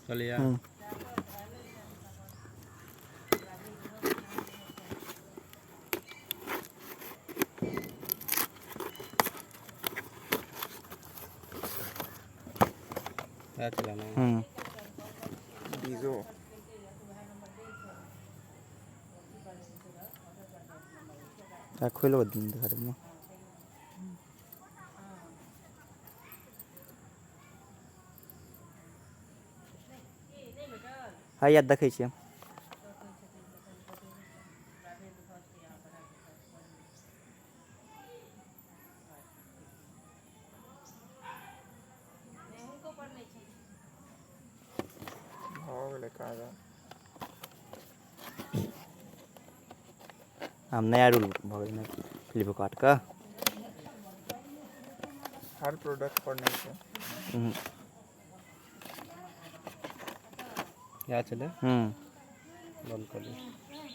चलिए क्या चलाना है डीजो খুলে দিন দেখার জন্য হ্যাঁ ইয়ার দেখাইছি भाव लिखा है हम नया रूल भगल में फ्लिपकार्ट का हर प्रोडक्ट पढ़ने से क्या चले हम्म बंद कर दो